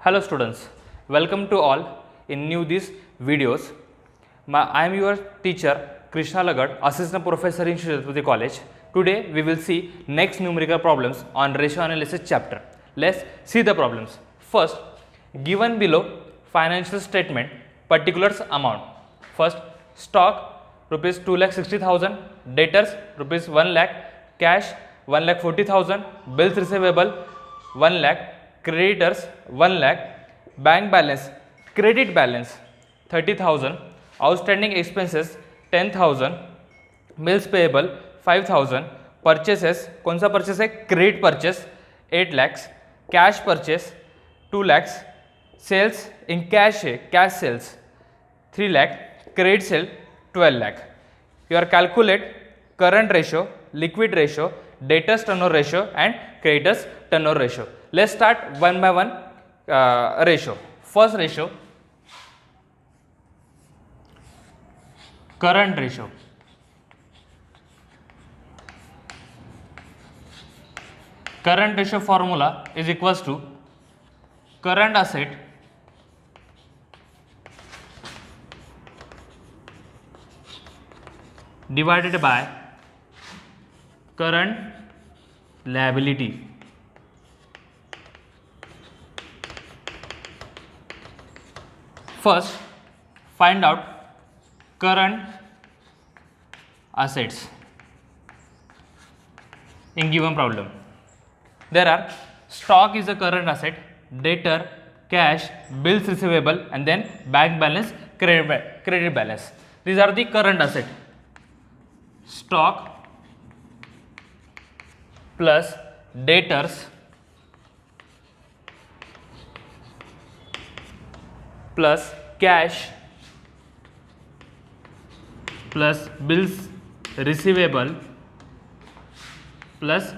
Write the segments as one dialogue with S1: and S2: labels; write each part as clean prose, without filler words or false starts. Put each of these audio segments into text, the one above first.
S1: Hello students, welcome to all in new these videos. I am your teacher Krishna Lagad, Assistant Professor in Shri College. Today we will see next numerical problems on ratio analysis chapter. Let's see the problems. First, given below financial statement particulars amount. First, stock rupees 2,60,000, debtors rupees 1 lakh, cash 1,40,000, bills receivable 1 lakh, creditors 1 lakh, bank balance, credit balance 30,000, outstanding expenses 10,000, bills payable 5,000, purchases कौन सा purchase है, credit purchase 8 lakhs, cash purchase 2 lakhs, sales in cash है, cash sales 3 lakh, credit sale 12 lakh. You are calculate current ratio, liquid ratio, debtors turnover ratio and creditors turnover ratio. Let's start one by one ratio. First ratio, current ratio. Current ratio formula is equals to current asset divided by current liability. First, find out current assets in given problem. There are stock is a current asset, debtor, cash, bills receivable and then bank balance, credit balance. These are the current asset. Stock plus debtors plus cash plus bills receivable plus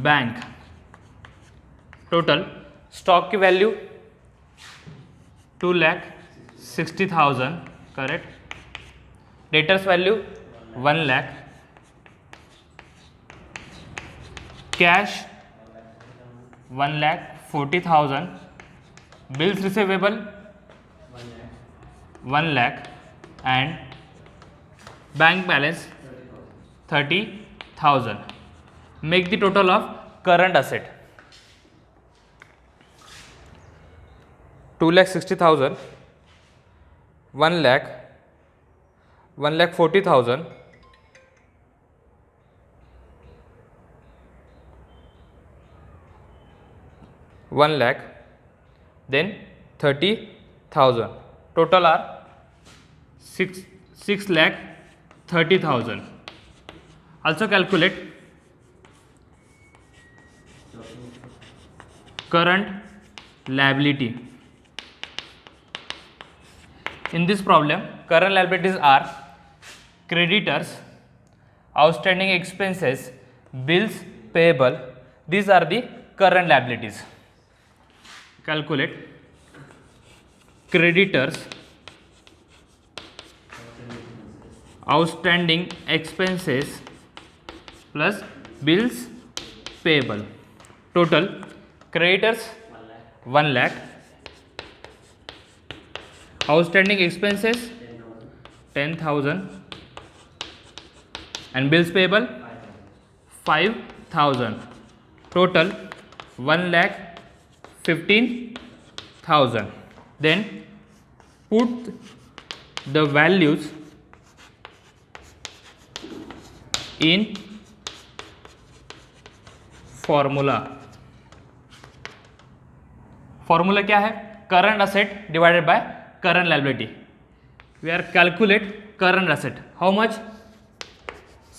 S1: bank. Total stock की value 2,60,000 correct. Debtors value 1 lakh, cash 1,40,000, bills receivable 1 lakh and bank balance 30,000. Make the total of current asset. 2,60,000, 1 lakh, 1,40,000, 1 lakh, then 30,000. Total are 6,30,000. Also calculate current liability. In this problem, current liabilities are creditors, outstanding expenses, bills payable. These are the current liabilities. Calculate creditors, outstanding expenses plus bills payable. Total creditors 1 lakh, outstanding expenses 10,000 and bills payable 5,000. Total 1,15,000. Then put the values in formula. Formula क्या है? Current asset divided by current liability. We are calculate current asset. How much?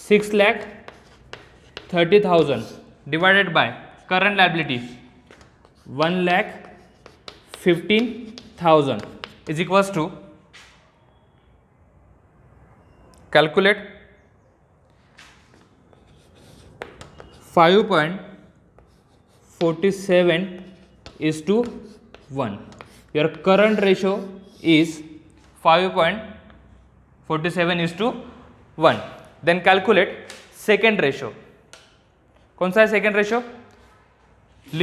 S1: 6,30,000 divided by current liability 1,15,000 is equals to calculate 5.47 is to 1. Your current ratio is 5.47 is to 1. Then calculate second ratio. कौन सा है second ratio?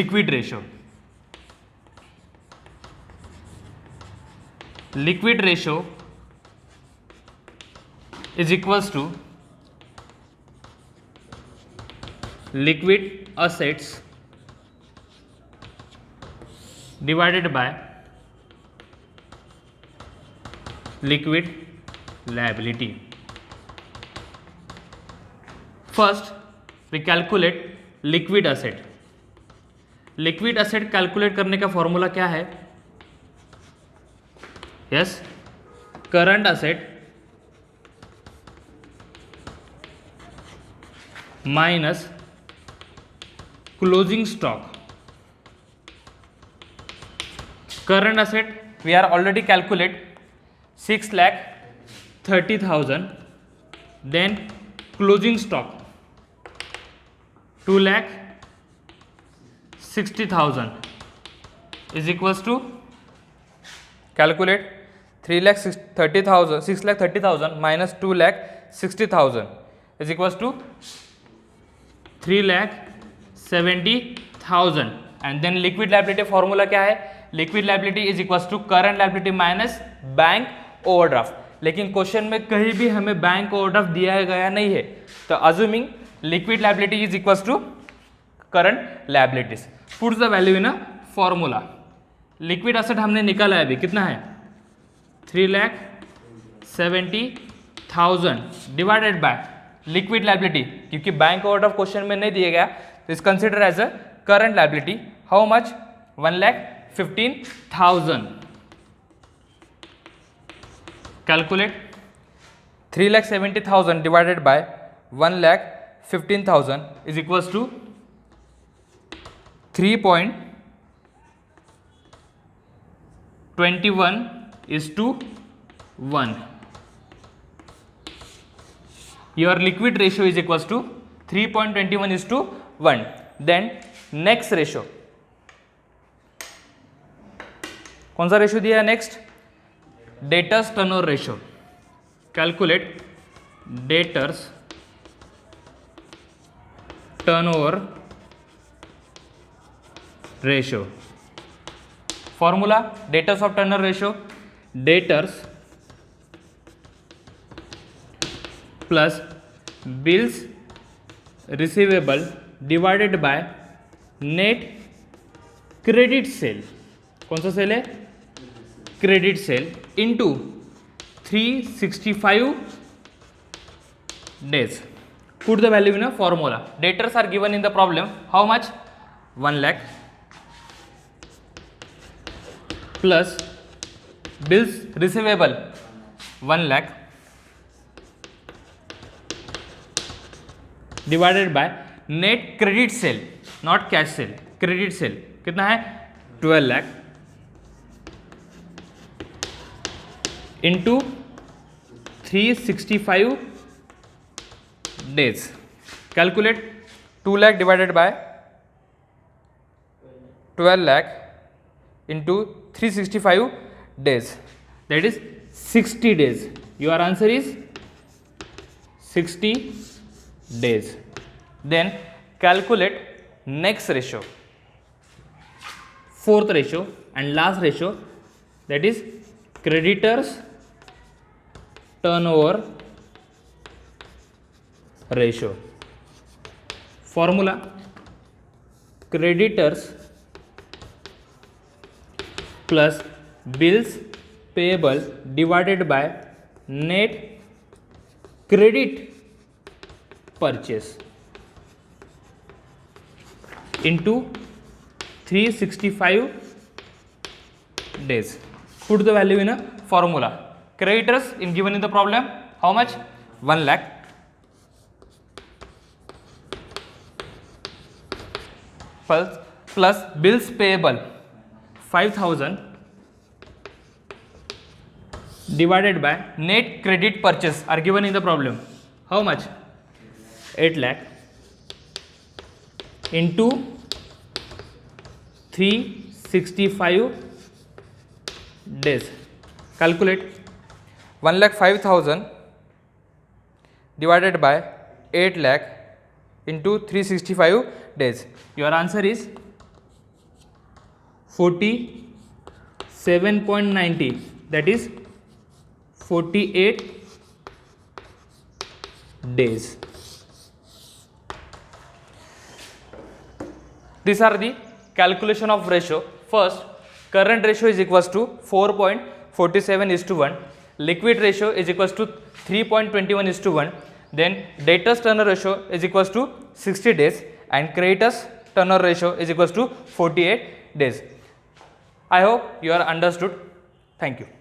S1: Liquid ratio. liquid ratio is equals to liquid assets divided by liquid liability. First we calculate liquid asset. Liquid asset calculate करने का formula क्या है? Yes, current asset minus closing stock. Current asset we are already calculate 6,30,000. Then closing stock 2,60,000 is equals to calculate 6,30,000 minus 2,60,000 is equals to 3,70,000. and then liquid liability formula क्या है? liquid liability is equals to current liability minus bank overdraft. लेकिन question में कहीं भी हमें bank overdraft दिया गया नहीं है, तो assuming liquid liability is equals to current liabilities. Put the value in a formula. Liquid asset हमने निकाला है अभी, कितना है? 3,70,000 डिवाइडेड बाय लिक्विड लाइबिलिटी, क्योंकि बैंक ओवरड्राफ्ट क्वेश्चन में नहीं दिया गया, तो इस consider as a current liability. How much? 1,15,000. Calculate 3,70,000 divided by 1,15,000 is equals to 3.21:1. Your liquid ratio is equals to 3.21:1. Then next ratio, कौन सा रेशियो दिया है? Next debtors turnover ratio. Calculate debtors turnover ratio. Formula debtors of turnover ratio, debtors plus bills receivable divided by net credit sale. कौन सा cell है? Credit sale into 365 days. Put the value in a formula. Debtors are given in the problem. How much? 1 lakh plus bills receivable 1 lakh divided by net credit sale, not cash sale, credit sale कितना है? 12 lakh into 365 days. Calculate 2 lakh divided by 12 lakh into 365 days, that is 60 days. Your answer is 60 days. Then calculate next ratio, fourth ratio and last ratio, that is creditors turnover ratio. Formula creditors plus bills payable divided by net credit purchase into 365 days. Put the value in a formula. Creditors in given in the problem, how much? 1 lakh plus bills payable 5,000 divided by net credit purchase are given in the problem. How much? 8 lakh into 365 days. Calculate 1,05,000 divided by 8 lakh into 365 days. Your answer is 47.90. that is 48 days. These are the calculation of ratio. First, current ratio is equals to 4.47:1, liquid ratio is equals to 3.21:1, then debtors turnover ratio is equals to 60 days and creditors turnover ratio is equals to 48 days. I hope you are understood. Thank you.